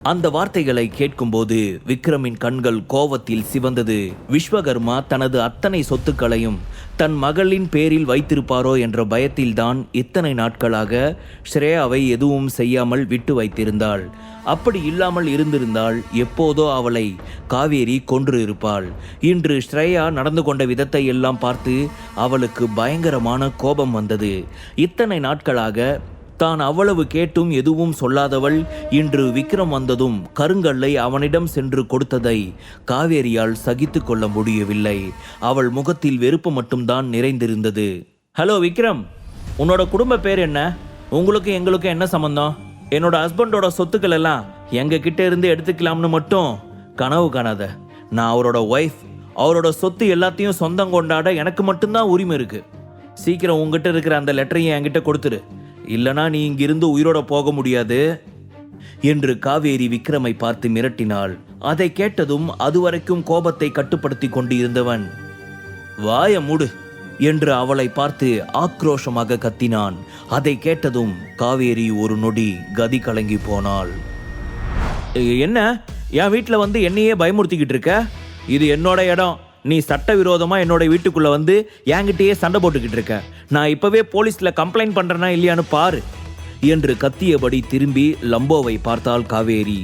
அந்த வார்த்தைகளை கேட்கும்போது விக்ரமின் கண்கள் கோபத்தில் சிவந்தது. விஸ்வகர்மா தனது அத்தனை சொத்துக்களையும் தன் மகளின் பேரில் வைத்திருப்பாரோ என்ற பயத்தில்தான் இத்தனை நாட்களாக ஸ்ரேயாவை எதுவும் செய்யாமல் விட்டு வைத்திருந்தாள். அப்படி இல்லாமல் இருந்திருந்தால் எப்போதோ அவளை காவேரி கொன்று இருப்பாள். இன்று ஸ்ரேயா நடந்து கொண்ட விதத்தை எல்லாம் பார்த்து அவளுக்கு பயங்கரமான கோபம் வந்தது. இத்தனை நாட்களாக தான் அவ்வளவு கேட்டும் எதுவும் சொல்லாதவள் இன்று விக்ரம் வந்ததும் கருங்கல்லை அவனிடம் சென்று கொடுத்ததை காவேரியால் சகித்து கொள்ள முடியவில்லை. அவள் முகத்தில் வெறுப்பு மட்டும்தான் நிறைந்திருந்தது. ஹலோ விக்ரம், உன்னோட குடும்ப பேர் என்ன? உங்களுக்கு எங்களுக்கு என்ன சம்பந்தம்? என்னோட ஹஸ்பண்டோட சொத்துக்கள் எல்லாம் எங்க கிட்ட இருந்து எடுத்துக்கலாம்னு மட்டும் கனவு காணாத. நான் அவரோட ஒய்ஃப். அவரோட சொத்து எல்லாத்தையும் சொந்தம் கொண்டாட எனக்கு மட்டும்தான் உரிமை இருக்கு. சீக்கிரம் உங்ககிட்ட இருக்கிற அந்த லெட்டரையும் என்கிட்ட கொடுத்துரு, இல்லனா நீ இங்கிருந்து உயிரோட போக முடியாது என்று காவேரி விக்ரமை பார்த்து மிரட்டினாள். அதை கேட்டதும் அதுவரைக்கும் கோபத்தை கட்டுப்படுத்தி கொண்டு இருந்தவன் வாய மூடு என்று அவளை பார்த்து ஆக்ரோஷமாக கத்தினான். அதை கேட்டதும் காவேரி ஒரு நொடி கதி கலங்கி போனாள். என்ன என் வீட்டில் வந்து என்னையே பயமுறுத்திக்கிட்டு இருக்க? இது என்னோட இடம். நீ சட்டவிரோதமா என்னோட வீட்டுக்குள்ள வந்து என்கிட்டயே சண்டை போட்டுக்கிட்டு இருக்க. நான் இப்பவே போலீஸ்ல கம்ப்ளைண்ட் பண்றேனா இல்லையான்னு பாரு என்று கத்தியபடி திரும்பி லம்போவை பார்த்தாள் காவேரி.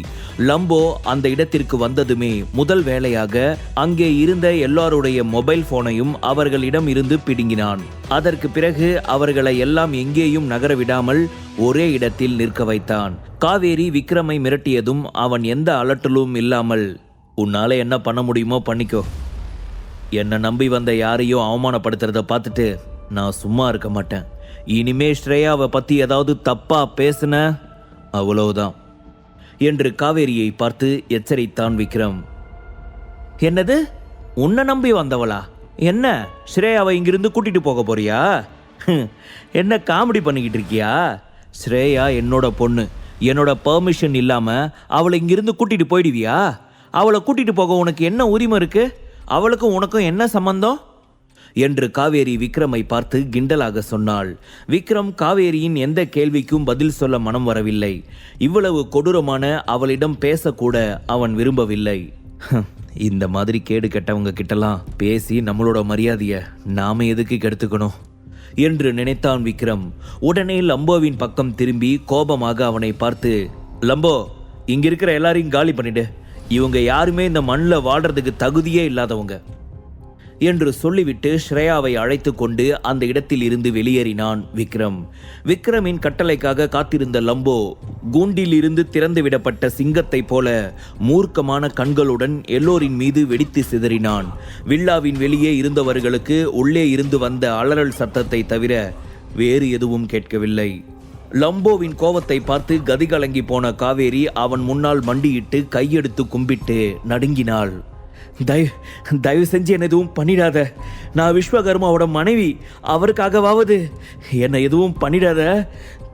லம்போ அந்த இடத்திற்கு வந்ததுமே முதல் வேளையாக அங்கே இருந்த எல்லாருடைய மொபைல் போனையும் அவர்களிடம் இருந்து பிடுங்கினான். அதற்கு பிறகு அவர்களை எல்லாம் எங்கேயும் நகர விடாமல் ஒரே இடத்தில் நிற்க வைத்தான். காவேரி விக்ரமை மிரட்டியதும் அவன் எந்த அலட்டலும் இல்லாமல், உன்னால என்ன பண்ண முடியுமோ பண்ணிக்கோ. என்னை நம்பி வந்த யாரையும் அவமானப்படுத்துறத பார்த்துட்டு நான் சும்மா இருக்க மாட்டேன். இனிமே ஸ்ரேயாவை பற்றி ஏதாவது தப்பா பேசுன அவ்வளவுதான் என்று காவேரியை பார்த்து எச்சரித்தான் விக்ரம். என்னது, உன்னை நம்பி வந்தவளா? என்ன ஸ்ரேயாவை இங்கிருந்து கூட்டிட்டு போக போறியா? என்ன காமெடி பண்ணிக்கிட்டு இருக்கியா? ஸ்ரேயா என்னோட பொண்ணு. என்னோட பெர்மிஷன் இல்லாமல் அவளை இங்கிருந்து கூட்டிட்டு போயிடுவியா? அவளை கூட்டிட்டு போக உனக்கு என்ன உரிமை இருக்கு? அவளுக்கும் உனக்கும் என்ன சம்பந்தம் என்று காவேரி விக்ரமை பார்த்து கிண்டலாக சொன்னாள். விக்ரம் காவேரியின் எந்த கேள்விக்கும் பதில் சொல்ல மனம் வரவில்லை. இவ்வளவு கொடூரமான அவளிடம் பேசக்கூட அவன் விரும்பவில்லை. இந்த மாதிரி கேடு கெட்டவங்க கிட்டலாம் பேசி நம்மளோட மரியாதையை நாம எதுக்கு கெடுத்துக்கணும் என்று நினைத்தான் விக்ரம். உடனே லம்போவின் பக்கம் திரும்பி கோபமாக அவனை பார்த்து, லம்போ, இங்க இருக்கிற எல்லாரையும் காலி பண்ணிடு. இவங்க யாருமே இந்த மண்ணில் வாழ்றதுக்கு தகுதியே இல்லாதவங்க என்று சொல்லிவிட்டு ஸ்ரேயாவை அழைத்து கொண்டு அந்த இடத்தில் இருந்து வெளியேறினான் விக்ரம். விக்ரமின் கட்டளைக்காக காத்திருந்த லம்போ கூண்டில் இருந்து திறந்து விடப்பட்ட சிங்கத்தை போல மூர்க்கமான கண்களுடன் எல்லோரின் மீது வெடித்து சிதறினான். வில்லாவின் வெளியே இருந்தவர்களுக்கு உள்ளே இருந்து வந்த அலறல் சத்தத்தை தவிர வேறு எதுவும் கேட்கவில்லை. லம்போவின் கோபத்தை பார்த்து கதி கலங்கி போன காவேரி அவன் முன்னால் மண்டியிட்டு கையெடுத்து கும்பிட்டு நடுங்கினாள். தயவு செஞ்சு என்ன எதுவும் பண்ணிடாத. நான் விஸ்வகர்மாவோட மனைவி. அவருக்காகவாவது என்னை எதுவும் பண்ணிடாத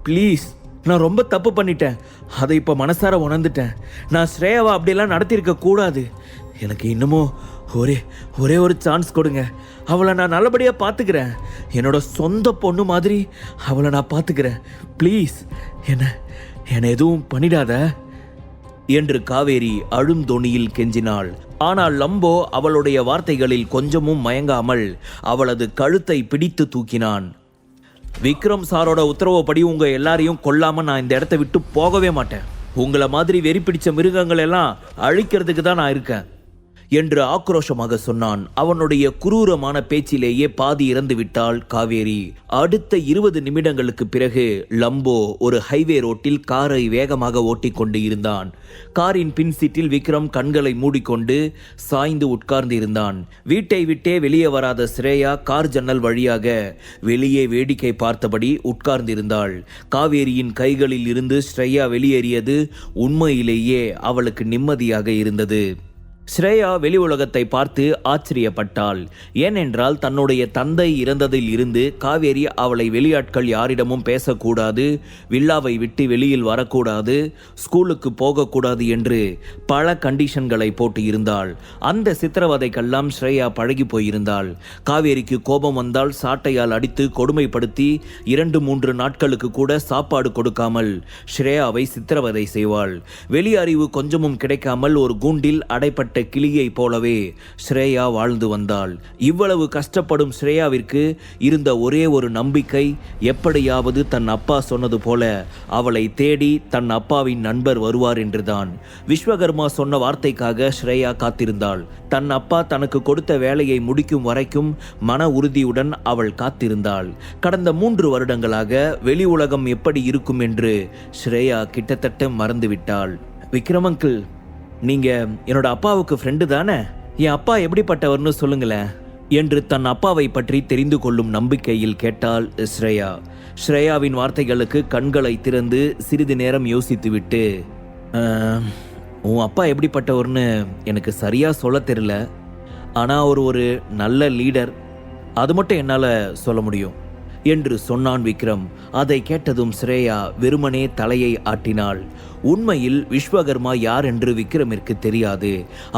ப்ளீஸ். நான் ரொம்ப தப்பு பண்ணிட்டேன். அதை இப்போ மனசார உணர்ந்துட்டேன். நான் ஸ்ரேயாவை அப்படியெல்லாம் நடத்தியிருக்க கூடாது. எனக்கு இன்னமும் ஒரே ஒரு சான்ஸ் கொடுங்க. அவளை நான் நல்லபடியாக பார்த்துக்கிறேன். என்னோட சொந்த பொண்ணு மாதிரி அவளை நான் பார்த்துக்கிறேன். ப்ளீஸ் என்னை எதுவும் பண்ணிடாத என்று காவேரி அழும் தொனியில் கெஞ்சினாள். ஆனால் லம்போ அவளுடைய வார்த்தைகளில் கொஞ்சமும் மயங்காமல் அவளது கழுத்தை பிடித்து தூக்கினான். விக்ரம் சாரோட உத்தரவுப்படி உங்க எல்லாரையும் கொல்லாம நான் இந்த இடத்த விட்டு போகவே மாட்டேன். உங்களை மாதிரி வெறி பிடிச்ச மிருகங்கள் எல்லாம் அழிக்கிறதுக்கு தான் நான் இருக்கேன் என்று ஆக்ரோஷமாக சொன்னான். அவனுடைய குரூரமான பேச்சிலேயே பாதி இறந்து விட்டாள் காவேரி. அடுத்த 20 நிமிடங்களுக்கு பிறகு லம்போ ஒரு ஹைவே ரோட்டில் காரை வேகமாக ஓட்டிக்கொண்டு இருந்தான். காரின் பின் சீட்டில் விக்ரம் கண்களை மூடிக்கொண்டு சாய்ந்து உட்கார்ந்து இருந்தான். வீட்டை விட்டே வெளியே வராத ஸ்ரேயா கார் ஜன்னல் வழியாக வெளியே வேடிக்கை பார்த்தபடி உட்கார்ந்திருந்தாள். காவேரியின் கைகளில் இருந்து ஸ்ரேயா வெளியேறியது உண்மையிலேயே அவளுக்கு நிம்மதியாக இருந்தது. ஸ்ரேயா வெளி உலகத்தை பார்த்து ஆச்சரியப்பட்டாள். ஏனென்றால் தன்னுடைய தந்தை இறந்ததில் இருந்து காவேரி அவளை வெளியாட்கள் யாரிடமும் பேசக்கூடாது, வில்லாவை விட்டு வெளியில் வரக்கூடாது, ஸ்கூலுக்கு போகக்கூடாது என்று பல கண்டிஷன்களை போட்டு இருந்தாள். அந்த சித்திரவதைக்கெல்லாம் ஸ்ரேயா பழகி போயிருந்தாள். காவேரிக்கு கோபம் வந்தால் சாட்டையால் அடித்து கொடுமைப்படுத்தி 2-3 நாட்களுக்கு கூட சாப்பாடு கொடுக்காமல் ஸ்ரேயாவை சித்திரவதை செய்வாள். வெளி அறிவு கொஞ்சமும் கிடைக்காமல் ஒரு கூண்டில் அடைப்பட்ட கிளியை போலவே ஸ்ரேயா வாழ்ந்து வந்தாள். இவ்வளவு கஷ்டப்படும் ஸ்ரேயாவிற்கு இருந்த ஒரே ஒரு நம்பிக்கை, எப்படியாவது தன் அப்பா சொன்னது போல அவளை தேடி தன் அப்பாவின் நண்பர் வருவார் என்றுதான். விஸ்வகர்மா சொன்ன வார்த்தைக்காக ஸ்ரேயா காத்திருந்தாள். தன் அப்பா தனக்கு கொடுத்த வேலையை முடிக்கும் வரைக்கும் மன உறுதியுடன் அவள் காத்திருந்தாள். கடந்த 3 வருடங்களாக வெளி உலகம் எப்படி இருக்கும் என்று ஸ்ரேயா கிட்டத்தட்ட மறந்துவிட்டாள். விக்ரம் அங்கிள், நீங்க என்னோட அப்பாவுக்கு ஃப்ரெண்டு தானே? என் அப்பா எப்படிப்பட்டவர்னு சொல்லுங்களேன் என்று தன் அப்பாவை பற்றி தெரிந்து கொள்ளும் நம்பிக்கையில் கேட்டாள் ஸ்ரேயா. ஸ்ரேயாவின் வார்த்தைகளுக்கு கண்களை திறந்து சிறிது நேரம் யோசித்துவிட்டு, உன் அப்பா எப்படிப்பட்டவர்னு எனக்கு சரியா சொல்ல தெரியல, ஆனால் ஒரு நல்ல லீடர், அது மட்டும் என்னால் சொல்ல முடியும் என்று சொன்னான் விக்ரம். அதை கேட்டதும் ஸ்ரேயா வெறுமனே தலையை ஆட்டினாள். உண்மையில் விஸ்வகர்மா யார் என்று விக்ரமிற்கு தெரியாது.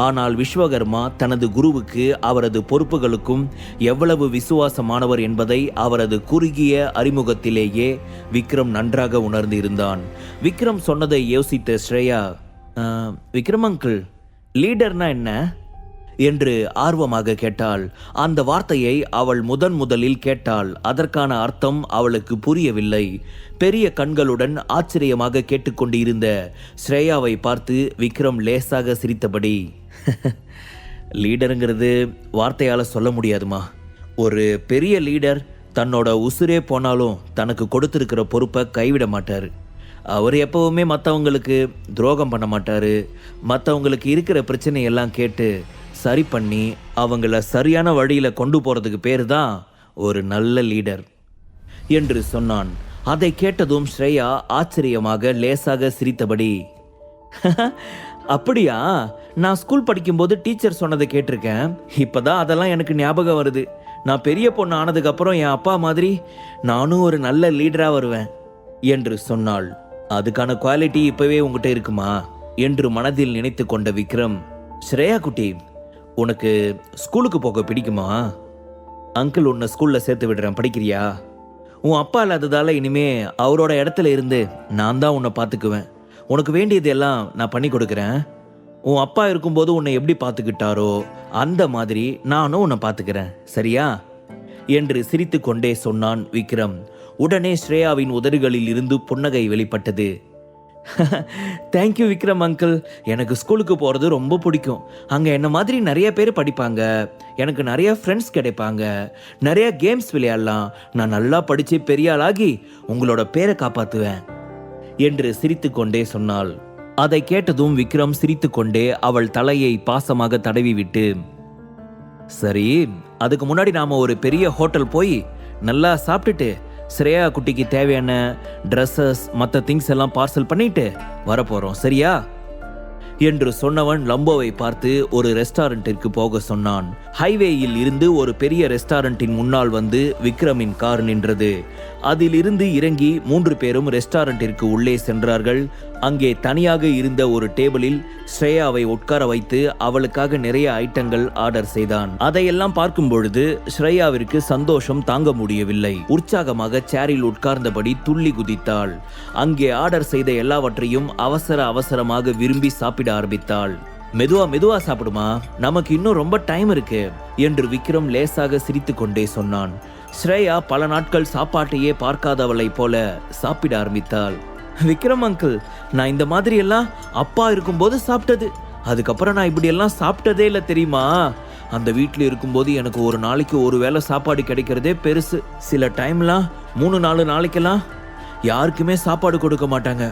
ஆனால் விஸ்வகர்மா தனது குருவுக்கு அவரது பொறுப்புகளுக்கும் எவ்வளவு விசுவாசமானவர் என்பதை அவரது குறுகிய அறிமுகத்திலேயே விக்ரம் நன்றாக உணர்ந்து இருந்தான். விக்ரம் சொன்னதை யோசித்த ஸ்ரேயா, விக்ரம் அங்கிள், லீடர்னா என்ன என்று ஆர்வமாக கேட்டாள். அந்த வார்த்தையை அவள் முதலில் கேட்டாள். அதற்கான அர்த்தம் அவளுக்கு புரியவில்லை. பெரிய கண்களுடன் ஆச்சரியமாக கேட்டுக்கொண்டு இருந்த ஸ்ரேயாவை பார்த்து விக்ரம் லேசாக சிரித்தபடி, லீடருங்கிறது வார்த்தையால் சொல்ல முடியாதுமா. ஒரு பெரிய லீடர் தன்னோட உசுரே போனாலும் தனக்கு கொடுத்திருக்கிற பொறுப்பை கைவிட மாட்டார். அவர் எப்பவுமே மற்றவங்களுக்கு துரோகம் பண்ண மாட்டார். மற்றவங்களுக்கு இருக்கிற பிரச்சனையெல்லாம் கேட்டு சரி பண்ணி அவங்கள சரியான வழியில் கொண்டு போகிறதுக்கு பேர் தான் ஒரு நல்ல லீடர் என்று சொன்னான். அதை கேட்டதும் ஸ்ரேயா ஆச்சரியமாக லேசாக சிரித்தபடி, அப்படியா? நான் ஸ்கூல் படிக்கும்போது டீச்சர் சொன்னதை கேட்டிருக்கேன். இப்போதான் அதெல்லாம் எனக்கு ஞாபகம் வருது. நான் பெரிய பொண்ணு ஆனதுக்கப்புறம் என் அப்பா மாதிரி நானும் ஒரு நல்ல லீடராக வருவேன் என்று சொன்னாள். அதுக்கான குவாலிட்டி இப்போவே உங்ககிட்ட இருக்குமா என்று மனதில் நினைத்து கொண்ட விக்ரம், ஸ்ரேயா குட்டி, உனக்கு ஸ்கூலுக்கு போக பிடிக்குமா? அங்கிள் உன்னை ஸ்கூலில் சேர்த்து விடுறேன், படிக்கிறியா? உன் அப்பா இல்லாததால் இனிமே அவரோட இடத்துல இருந்து நான் தான் உன்னை பார்த்துக்குவேன். உனக்கு வேண்டியது எல்லாம் நான் பண்ணி கொடுக்குறேன். உன் அப்பா இருக்கும்போது உன்னை எப்படி பார்த்துக்கிட்டாரோ அந்த மாதிரி நானும் உன்னை பார்த்துக்கிறேன், சரியா என்று சிரித்து கொண்டே சொன்னான் விக்ரம். உடனே ஸ்ரேயாவின் உதடுகளில் இருந்து புன்னகை வெளிப்பட்டது. தேங்க்யூ விக்ரம் அங்கிள், எனக்கு ஸ்கூலுக்கு போகிறது ரொம்ப பிடிக்கும். அங்கே என்ன மாதிரி நிறைய பேர் படிப்பாங்க, எனக்கு நிறைய ஃப்ரெண்ட்ஸ் கிடைப்பாங்க, நிறைய கேம்ஸ் விளையாடலாம். நான் நல்லா படித்து பெரிய ஆளாகி உங்களோட பேரை காப்பாற்றுவேன் என்று சிரித்து கொண்டே சொன்னாள். அதை கேட்டதும் விக்ரம் சிரித்து கொண்டே அவள் தலையை பாசமாக தடவி விட்டு, சரி, அதுக்கு முன்னாடி நாம் ஒரு பெரிய ஹோட்டல் போய் நல்லா சாப்பிட்டுட்டு ஸ்ரேயா குட்டிக்கு தேவையான ட்ரெஸ்ஸஸ் மற்ற திங்ஸ் எல்லாம் பார்சல் பண்ணிட்டு வரப்போகிறோம், சரியா என்று சொன்னவன் லம்போவை பார்த்து ஒரு ரெஸ்டாரண்ட்டிற்கு போக சொன்னான். ஹைவேயில் இருந்து ஒரு பெரிய ரெஸ்டாரண்ட்டின் முன்னால் வந்து விக்ரமின் கார் நின்றது. அதில் இருந்து இறங்கி 3 பேரும் ரெஸ்டாரண்ட்டிற்கு உள்ளே சென்றார்கள். அங்கே தனியாக இருந்த ஒரு டேபிளில் ஸ்ரேயாவை உட்கார வைத்து அவளுக்காக நிறைய ஐட்டங்கள் ஆர்டர் செய்தான். அதையெல்லாம் பார்க்கும் பொழுது ஸ்ரேயாவிற்கு சந்தோஷம் தாங்க முடியவில்லை. உற்சாகமாக சேரில் உட்கார்ந்தபடி துள்ளி குதித்தாள். அங்கே ஆர்டர் செய்த எல்லாவற்றையும் அவசரமாக விரும்பி சாப்பிட ஆரம்பித்தாள். மெதுவா சாப்பிடுமா, நமக்கு இன்னும் ரொம்ப டைம் இருக்கு என்று விக்ரம் லேசாக சிரித்து கொண்டே சொன்னான். ஸ்ரேயா பல நாட்கள் சாப்பாட்டையே பார்க்காதவளை போல சாப்பிட ஆரம்பித்தாள். விக்ரம் அங்கிள், நான் இந்த மாதிரி எல்லாம் அப்பா இருக்கும்போது சாப்பிட்டது, அதுக்கப்புறம் நான் இப்படி எல்லாம் சாப்பிட்டதே இல்லை தெரியுமா? அந்த வீட்டில் இருக்கும்போது எனக்கு ஒரு நாளைக்கு ஒரு வேளை சாப்பாடு கிடைக்கிறதே பெருசு. சில டைம்லாம் 3-4 நாளைக்கெல்லாம் யாருக்குமே சாப்பாடு கொடுக்க மாட்டாங்க.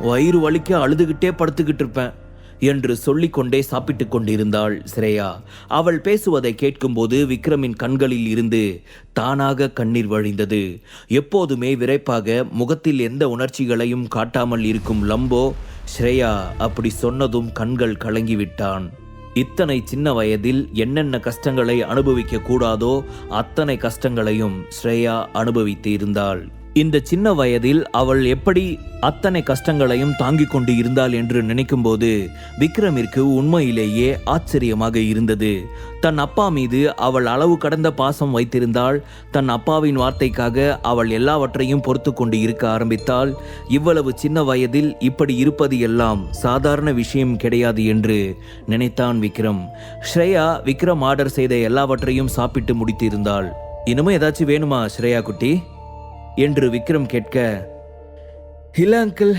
வயிறு வலிக்க அழுதுகிட்டே படுத்துக்கிட்டு இருப்பேன் என்று சொல்லிக்கொண்டே சாப்பிட்டு கொண்டிருந்தாள் ஸ்ரேயா. அவள் பேசுவதை கேட்கும்போது விக்ரமின் கண்களில் இருந்து தானாக கண்ணீர் வழிந்தது. எப்போதுமே விரைப்பாக முகத்தில் எந்த உணர்ச்சிகளையும் காட்டாமல் இருக்கும் லம்போ ஸ்ரேயா அப்படி சொன்னதும் கண்கள் கலங்கிவிட்டான். இத்தனை சின்ன வயதில் என்னென்ன கஷ்டங்களை அனுபவிக்க கூடாதோ அத்தனை கஷ்டங்களையும் ஸ்ரேயா அனுபவித்து இருந்தாள். இந்த சின்ன வயதில் அவள் எப்படி அத்தனை கஷ்டங்களையும் தாங்கிக் கொண்டு இருந்தாள் என்று நினைக்கும்போது விக்ரமிற்கு உண்மையிலேயே ஆச்சரியமாக இருந்தது. தன் அப்பா மீது அவள் அளவு கடந்த பாசம் வைத்திருந்தாள். தன் அப்பாவின் வார்த்தைக்காக அவள் எல்லாவற்றையும் பொறுத்து கொண்டு இருக்க ஆரம்பித்தாள். இவ்வளவு சின்ன வயதில் இப்படி இருப்பது எல்லாம் சாதாரண விஷயம் கிடையாது என்று நினைத்தான் விக்ரம். ஸ்ரேயா விக்ரம் ஆர்டர் செய்த எல்லாவற்றையும் சாப்பிட்டு முடித்திருந்தாள். இன்னமும் ஏதாச்சும் வேணுமா ஸ்ரேயா குட்டி என்று விக்ரம் கேட்க, இல்லை அங்கிள்,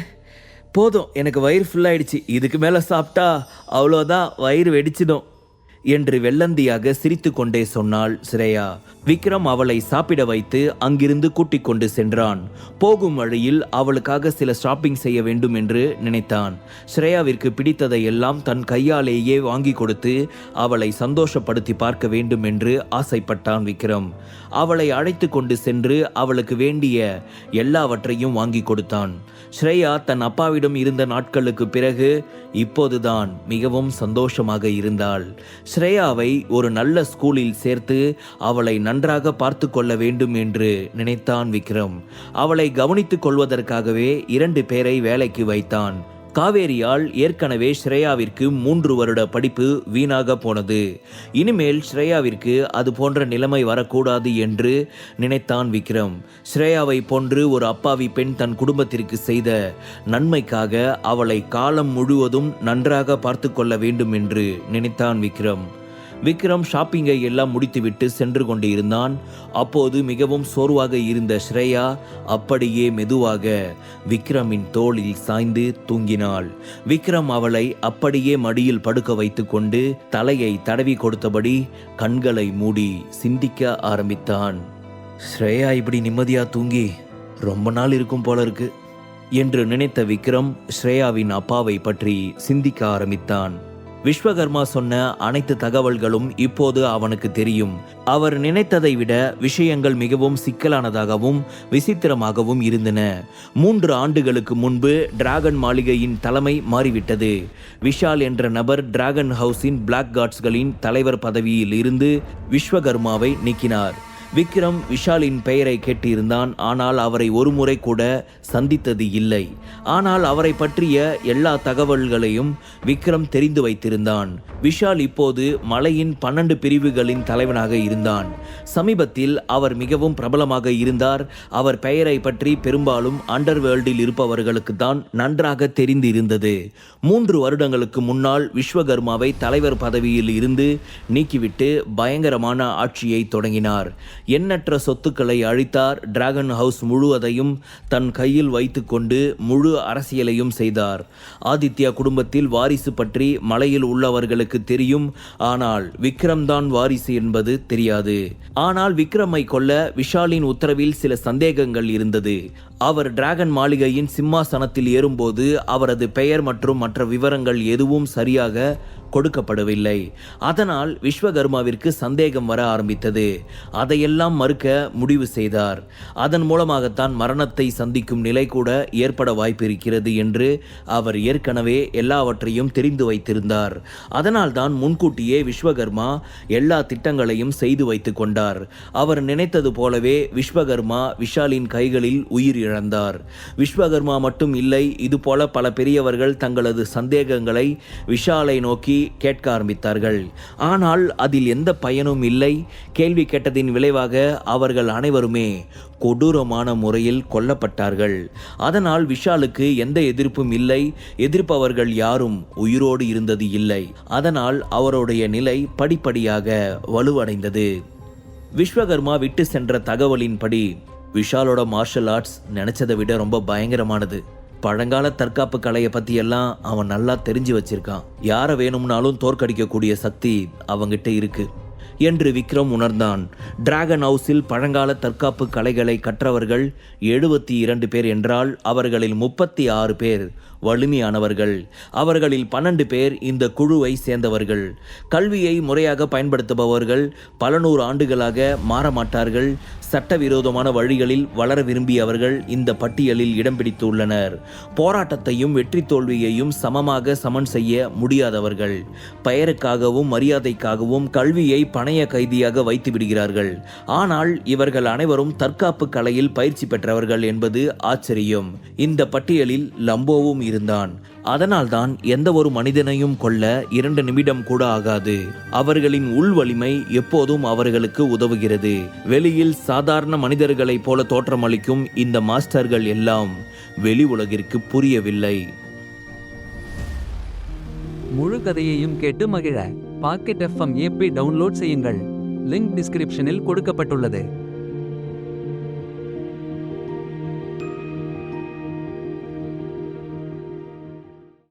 போதும், எனக்கு வயிறு ஃபுல்லாயிடுச்சு, இதுக்கு மேலே சாப்பிட்டா அவ்வளோதான், வயிறு வெடிச்சிடும் என்று வெள்ளந்தியாக சிரித்து கொண்டே சொன்னாள் ஸ்ரேயா. விக்ரம் அவளை சாப்பிட வைத்து அங்கிருந்து கூட்டிக் கொண்டு சென்றான். போகும் வழியில் அவளுக்காக சில ஷாப்பிங் செய்ய வேண்டும் என்று நினைத்தான். ஸ்ரேயாவிற்கு பிடித்ததை எல்லாம் தன் கையாலேயே வாங்கி கொடுத்து அவளை சந்தோஷப்படுத்தி பார்க்க வேண்டும் என்று ஆசைப்பட்டான் விக்ரம். அவளை அழைத்து கொண்டு சென்று அவளுக்கு வேண்டிய எல்லாவற்றையும் வாங்கி கொடுத்தான். ஸ்ரேயா தன் அப்பாவிடம் இருந்த நாட்களுக்கு பிறகு இப்போதுதான் மிகவும் சந்தோஷமாக இருந்தாள். ஸ்ரேயாவை ஒரு நல்ல ஸ்கூலில் சேர்த்து அவளை நன்றாக பார்த்து கொள்ள வேண்டும் என்று நினைத்தான் விக்ரம். அவளை கவனித்துக் கொள்வதற்காகவே 2 பேரை வேலைக்கு வைத்தான். காவேரியால் ஏற்கனவே ஸ்ரேயாவிற்கு 3 வருட படிப்பு வீணாக போனது. இனிமேல் ஸ்ரேயாவிற்கு அது போன்ற நிலைமை வரக்கூடாது என்று நினைத்தான் விக்ரம். ஸ்ரேயாவை போன்று ஒரு அப்பாவி பெண் தன் குடும்பத்திற்கு செய்த நன்மைக்காக அவளை காலம் முழுவதும் நன்றாக பார்த்து கொள்ள வேண்டும் என்று நினைத்தான் விக்ரம். விக்ரம் ஷாப்பிங்கை எல்லாம் முடித்துவிட்டு சென்று கொண்டு இருந்தான். அப்போது மிகவும் சோர்வாக இருந்த ஸ்ரேயா அப்படியே மெதுவாக விக்ரமின் தோளில் சாய்ந்து தூங்கினாள். விக்ரம் அவளை அப்படியே மடியில் படுக்க வைத்து கொண்டு தலையை தடவி கொடுத்தபடி கண்களை மூடி சிந்திக்க ஆரம்பித்தான். ஸ்ரேயா இப்படி நிம்மதியா தூங்கி ரொம்ப நாள் இருக்கும் போல இருக்கு என்று நினைத்த விக்ரம் ஸ்ரேயாவின் அப்பாவை பற்றி சிந்திக்க ஆரம்பித்தான். விஸ்வகர்மா சொன்ன அனைத்து தகவல்களும் இப்போது அவனுக்கு தெரியும். அவர் நினைத்ததை விட விஷயங்கள் மிகவும் சிக்கலானதாகவும் விசித்திரமாகவும் இருந்தன. 3 ஆண்டுகளுக்கு முன்பு டிராகன் மாளிகையின் தலைமை மாறிவிட்டது. விஷால் என்ற நபர் டிராகன் ஹவுஸின் பிளாக் கார்ட்ஸ்களின் தலைவர் பதவியில் இருந்து விஸ்வகர்மாவை நீக்கினார். விக்ரம் விஷாலின் பெயரை கேட்டிருந்தான். ஆனால் அவரை ஒரு முறை கூட சந்தித்தது இல்லை. ஆனால் அவரை பற்றிய எல்லா தகவல்களையும் விக்ரம் தெரிந்து வைத்திருந்தான். விஷால் இப்போது மலையின் 12 பிரிவுகளின் தலைவனாக இருந்தான். சமீபத்தில் அவர் மிகவும் பிரபலமாக இருந்தார். அவர் பெயரை பற்றி பெரும்பாலும் அண்டர்வேர்ல்டில் இருப்பவர்களுக்கு தான் நன்றாக தெரிந்திருந்தது. 3 வருடங்களுக்கு முன்னால் விஸ்வகர்மாவை தலைவர் பதவியில் இருந்து நீக்கிவிட்டு பயங்கரமான ஆட்சியை தொடங்கினார். எண்ணற்ற சொத்துக்களை அழித்தார். டிராகன் ஹவுஸ் முழுவதையும் தன் கையில் வைத்து கொண்டு முழு அரசியலையும் செய்தார். ஆதித்யா குடும்பத்தில் வாரிசு பற்றி மலையில் உள்ளவர்களுக்கு தெரியும். ஆனால் விக்ரம் தான் வாரிசு என்பது தெரியாது. ஆனால் விக்ரமை கொல்ல விஷாலின் உத்தரவில் சில சந்தேகங்கள் இருந்தது. அவர் டிராகன் மாளிகையின் சிம்மாசனத்தில் ஏறும்போது அவரது பெயர் மற்றும் மற்ற விவரங்கள் எதுவும் சரியாக கொடுக்கப்படவில்லை. அதனால் விஸ்வகர்மாவிற்கு சந்தேகம் வர ஆரம்பித்தது. அதையெல்லாம் மறுக்க முடிவு செய்தார். அதன் மூலமாகத்தான் மரணத்தை சந்திக்கும் நிலை கூட ஏற்பட வாய்ப்பிருக்கிறது என்று அவர் ஏற்கனவே எல்லாவற்றையும் தெரிந்து வைத்திருந்தார். அதனால்தான் முன்கூட்டியே விஸ்வகர்மா எல்லா திட்டங்களையும் செய்து வைத்து கொண்டார். அவர் நினைத்தது போலவே விஸ்வகர்மா விஷாலின் கைகளில் உயிர் இழந்தார். விஸ்வகர்மா மட்டும் இல்லை, இதுபோல பல பெரியவர்கள் தங்களது சந்தேகங்களை விஷாலை நோக்கி கேட்க ஆரம்பித்தார்கள். ஆனால் அதில் எந்த பயனும் இல்லை. கேள்வி கேட்டதின் விளைவாக அவர்கள் அனைவருமே கொடூரமான முறையில் கொல்லப்பட்டார்கள். அதனால் விஷாலுக்கு எந்த எதிர்ப்பும் இல்லை. எதிர்ப்பவர்கள் யாரும் உயிரோடு இருந்தது இல்லை. அதனால் அவருடைய நிலை படிப்படியாக வலுவடைந்தது. விஸ்வகர்மா விட்டு சென்ற தகவலின்படி விஷாலோட மார்ஷல் ஆர்ட்ஸ் நினைச்சதை விட ரொம்ப பயங்கரமானது. பழங்கால தற்காப்பு கலையை பத்தி எல்லாம் அவன் நல்லா தெரிஞ்சு வச்சிருக்கான். யாரை வேணும்னாலும் தோற்கடிக்கக்கூடிய சக்தி அவங்கிட்ட இருக்கு. என்று விக்ரம் உணர்ந்தான். டிராகன் ஹவுஸில் பழங்கால தற்காப்பு கலைகளை கற்றவர்கள் 72 பேர் என்றால் அவர்களில் 36 பேர் வலிமையானவர்கள். அவர்களில் 12 பேர் இந்த குழுவை சேர்ந்தவர்கள். கல்வியை முறையாக பயன்படுத்துபவர்கள், பல 100 ஆண்டுகளாக மாறமாட்டார்கள், சட்டவிரோதமான வழிகளில் வளர விரும்பியவர்கள் இந்த பட்டியலில் இடம் பிடித்துள்ளனர். போராட்டத்தையும் வெற்றி தோல்வியையும் சமமாக சமன் செய்ய முடியாதவர்கள். பெயருக்காகவும் மரியாதைக்காகவும் கல்வியை பணைய கைதியாக வைத்து விடுகிறார்கள். ஆனால் இவர்கள் அனைவரும் தற்காப்பு கலையில் பயிற்சி பெற்றவர்கள் என்பது ஆச்சரியம். இந்த பட்டியலில் லம்போவும் இருந்தான். அதனால்தான் எந்த ஒரு மனிதனையும் கொல்ல 2 நிமிடம் கூட ஆகாது. அவர்களின் உள் வலிமை எப்போதும் அவர்களுக்கு உதவுகிறது. வெளியில் சாதாரண மனிதர்களைப் போல தோற்றமளிக்கும் இந்த மாஸ்டர்கள் எல்லாம் வெளி உலகிற்கு புரியவில்லை. முழு கதையையும் கேட்டு மகிழ பாக்கெட் FM ஆப்பை டவுன்லோட் செய்யுங்கள். லிங்க் டிஸ்கிரிப்ஷனில் கொடுக்கப்பட்டுள்ளது.